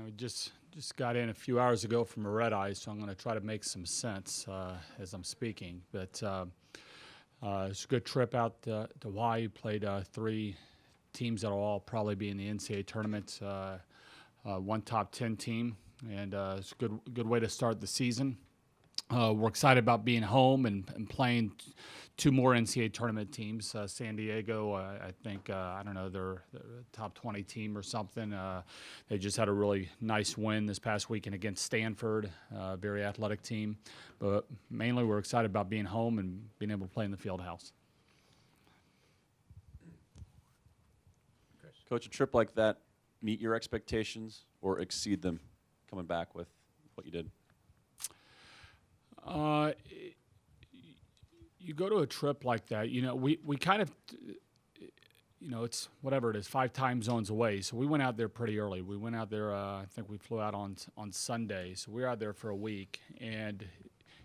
We just got in a few hours ago from a red eye, so I'm going to try to make some sense as I'm speaking. But it's a good trip out to Hawaii. Played 3 teams that will all probably be in the NCAA tournament. One top 10 team, and it's a good way to start the season. We're excited about being home and playing 2 more NCAA tournament teams. San Diego, I think, I don't know, they're a top 20 team or something. They just had a really nice win this past weekend against Stanford, a very athletic team. But mainly we're excited about being home and being able to play in the field house. Coach, a trip like that meet your expectations or exceed them coming back with what you did? You go to a trip like that, we kind of, it's whatever it is, 5 time zones away. So we went out there pretty early. We went out there, I think we flew out on Sunday. So we were out there for a week. And,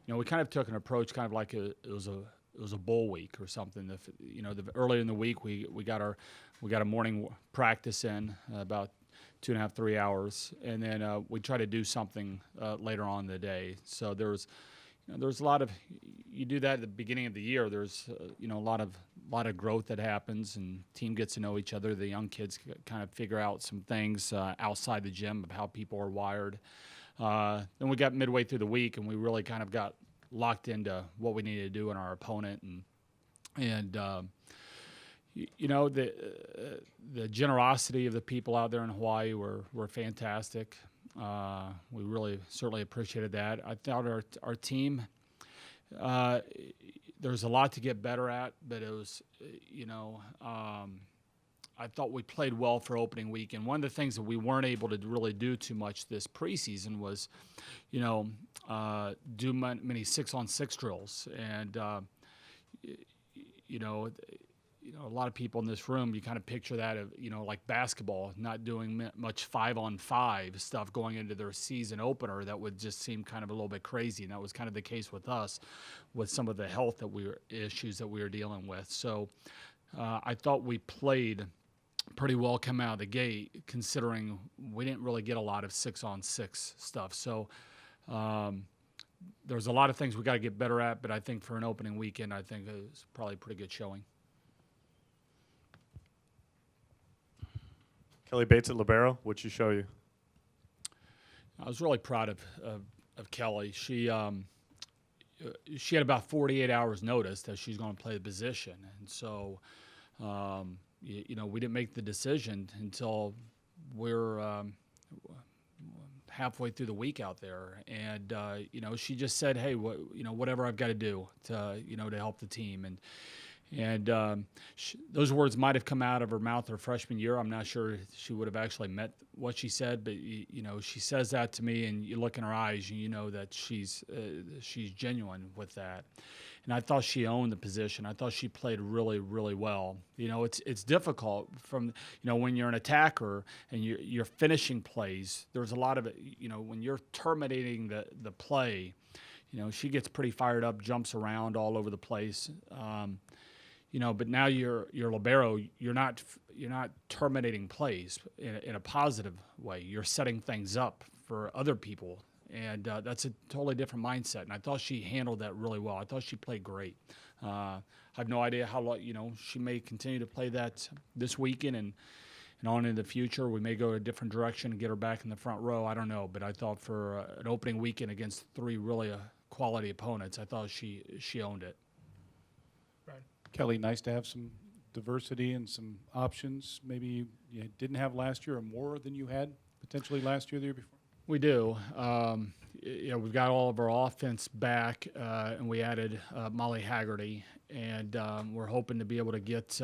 we kind of took an approach kind of like it was a bowl week or something. Earlier in the week, we got a morning practice in about 2.5, 3 hours. And then we try to do something later on in the day. So there's a lot of, you do that at the beginning of the year. There's a lot of growth that happens, and team gets to know each other. The young kids kind of figure out some things outside the gym of how people are wired. Then we got midway through the week, and we really kind of got locked into what we needed to do in our opponent, and the generosity of the people out there in Hawaii were fantastic. We really certainly appreciated that. I thought our team, there's a lot to get better at, but it was, I thought we played well for opening week. And one of the things that we weren't able to really do too much this preseason was, do many 6-on-6 drills. And, a lot of people in this room, you kind of picture that of, like basketball, not doing much 5-on-5 stuff going into their season opener. That would just seem kind of a little bit crazy. And that was kind of the case with us with some of the health issues that we were dealing with. So I thought we played pretty well coming out of the gate, considering we didn't really get a lot of 6-on-6 stuff. So there's a lot of things we got to get better at, but I think for an opening weekend, I think it was probably a pretty good showing. Kelly Bates at libero, what'd she show you? I was really proud of Kelly. She had about 48 hours notice that she's going to play the position. And so, we didn't make the decision until we're halfway through the week out there. And, she just said, hey, whatever I've got to do to help the team. And those words might have come out of her mouth her freshman year. I'm not sure she would have actually meant what she said, but she says that to me, and you look in her eyes, and you know that she's genuine with that. And I thought she owned the position. I thought she played really, really well. It's difficult from when you're an attacker and you're finishing plays. There's a lot of it. When you're terminating the play, she gets pretty fired up, jumps around all over the place. But now you're libero. You're not terminating plays in a positive way. You're setting things up for other people, and that's a totally different mindset. And I thought she handled that really well. I thought she played great. I have no idea how long. She may continue to play that this weekend and on in the future. We may go a different direction and get her back in the front row. I don't know, but I thought for an opening weekend against 3 really quality opponents, I thought she owned it. Kelly, nice to have some diversity and some options maybe you didn't have last year, or more than you had potentially last year, the year before? We do. We've got all of our offense back, and we added Molly Hagerty, and we're hoping to be able to get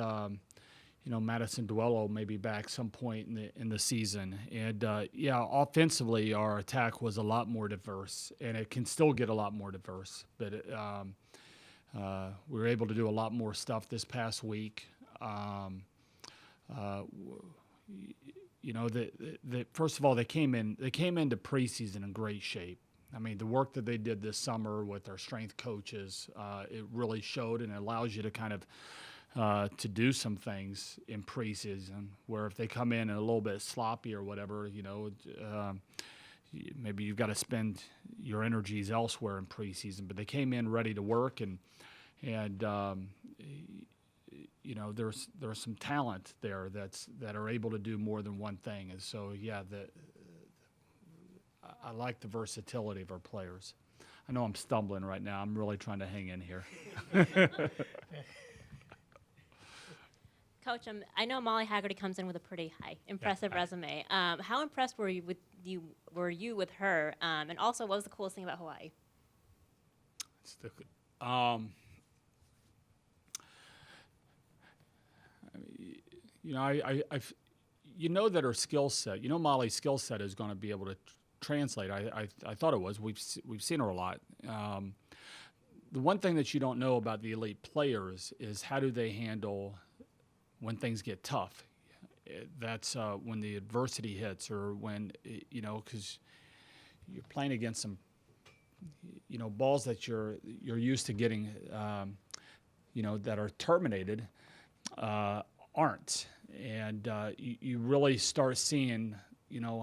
Madison Duello maybe back some point in the season. And offensively, our attack was a lot more diverse, and it can still get a lot more diverse, but we were able to do a lot more stuff this past week. First of all, they came into preseason in great shape. I mean, the work that they did this summer with our strength coaches, it really showed, and it allows you to kind of to do some things in preseason, where if they come in a little bit sloppy or whatever, maybe you've got to spend your energies elsewhere in preseason. But they came in ready to work, and there's some talent there that are able to do more than one thing. And so, yeah, I like the versatility of our players. I know I'm stumbling right now. I'm really trying to hang in here. Coach, I know Molly Hagerty comes in with a pretty impressive resume. How impressed were you with her? And also, what was the coolest thing about Hawaii? That her skill set. Molly's skill set is going to be able to translate. I thought it was. We've seen her a lot. The one thing that you don't know about the elite players is how do they handle when things get tough. That's when the adversity hits, or when because you're playing against some balls that you're used to getting that are terminated aren't, and you really start seeing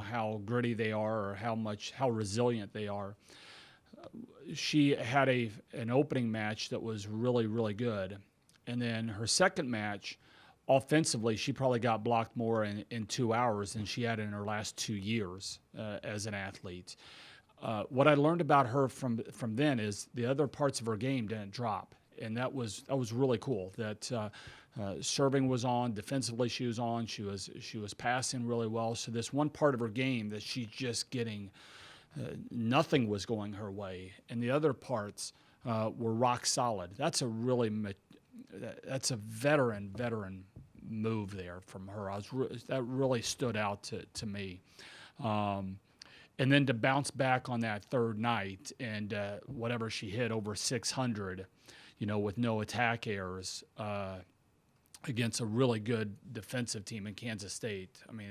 how gritty they are, or how resilient they are. She had an opening match that was really, really good, and then her second match, offensively, she probably got blocked more in 2 hours than she had in her last 2 years as an athlete. What I learned about her from then is the other parts of her game didn't drop, and that was really cool. That serving was on, defensively she was on, she was passing really well. So this one part of her game that she's just getting, nothing was going her way, and the other parts were rock solid. That's a veteran move there from her. That really stood out to me. And then to bounce back on that third night and whatever she hit, over 600, with no attack errors against a really good defensive team in Kansas State. I mean,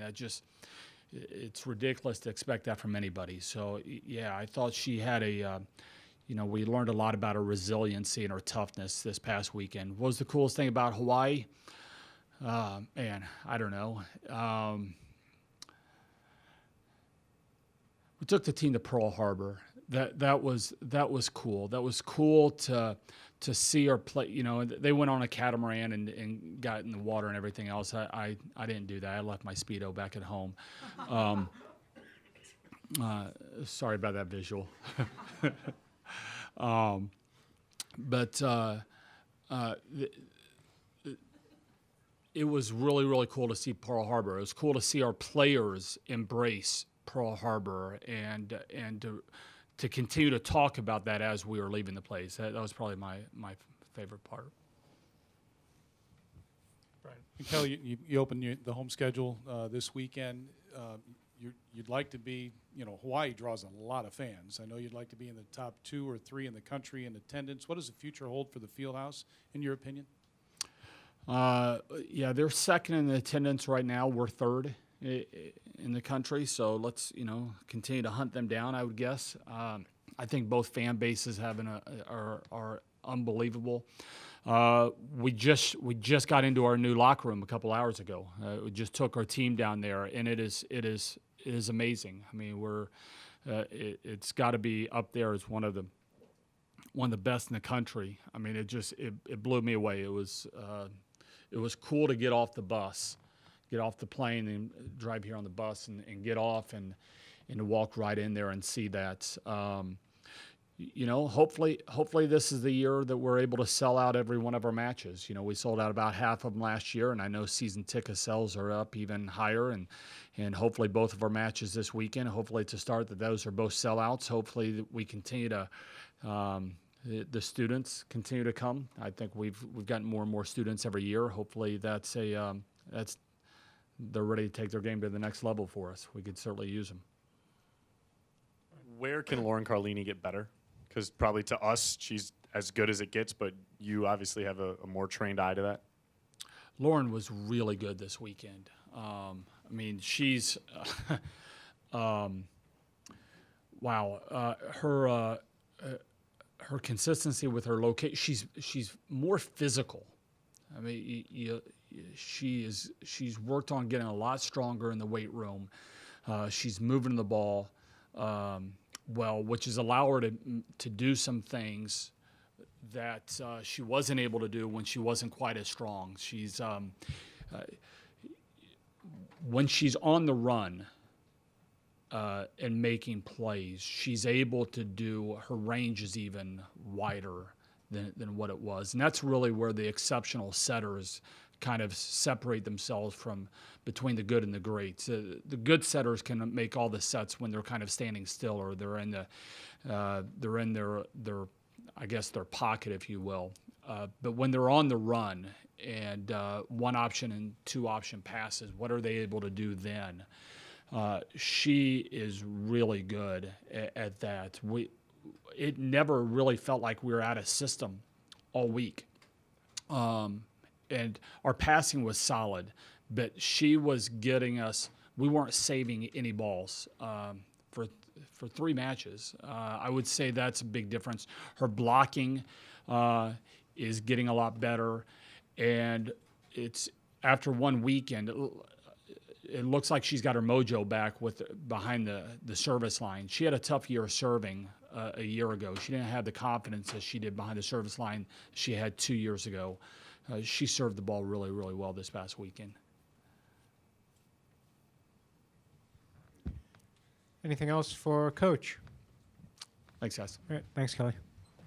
it's ridiculous to expect that from anybody. So, yeah, I thought she had we learned a lot about her resiliency and her toughness this past weekend. What was the coolest thing about Hawaii? Man, I don't know. We took the team to Pearl Harbor. That was cool. That was cool to see her play. They went on a catamaran and got in the water and everything else. I didn't do that. I left my Speedo back at home. Sorry about that visual. It was really, really cool to see Pearl Harbor. It was cool to see our players embrace Pearl Harbor and to continue to talk about that as we were leaving the place. That was probably my favorite part. Right. And Kelly, you opened the home schedule this weekend. You'd like to be, Hawaii draws a lot of fans. I know you'd like to be in the top 2 or 3 in the country in attendance. What does the future hold for the Fieldhouse, in your opinion? They're second in attendance right now. We're third in the country, so let's continue to hunt them down, I would guess. I think both fan bases are unbelievable. We just got into our new locker room a couple hours ago. We just took our team down there, and it is amazing. I mean, it's got to be up there as one of the best in the country. I mean, it blew me away. It was cool to get off the plane and drive here on the bus and get off and to walk right in there and see that. Hopefully this is the year that we're able to sell out every one of our matches. We sold out about half of them last year, and I know season ticket sales are up even higher, and hopefully both of our matches this weekend, hopefully it's a start that those are both sellouts. Hopefully that we continue to the students continue to come. I think we've gotten more and more students every year. Hopefully they're ready to take their game to the next level for us. We could certainly use them. Where can Lauren Carlini get better? Because probably to us, she's as good as it gets, but you obviously have a more trained eye to that. Lauren was really good this weekend. I mean, she's wow. Her consistency with her location. She's more physical. I mean, she's worked on getting a lot stronger in the weight room. She's moving the ball well, which has allowed her to do some things that she wasn't able to do when she wasn't quite as strong. She's when she's on the run and making plays, she's able to do, her range is even wider than what it was. And that's really where the exceptional setters kind of separate themselves from between the good and the greats. The good setters can make all the sets when they're kind of standing still, or they're in their I guess their pocket, if you will. But when they're on the run and one option and two option passes, what are they able to do then? She is really good at that. It never really felt like we were out of system all week. And our passing was solid, but she was getting us, we weren't saving any balls for 3 matches. I would say that's a big difference. Her blocking is getting a lot better, and it's after one weekend, it looks like she's got her mojo back behind the service line. She had a tough year serving a year ago. She didn't have the confidence as she did behind the service line she had 2 years ago. She served the ball really, really well this past weekend. Anything else for Coach? Thanks, guys. All right, thanks, Kelly.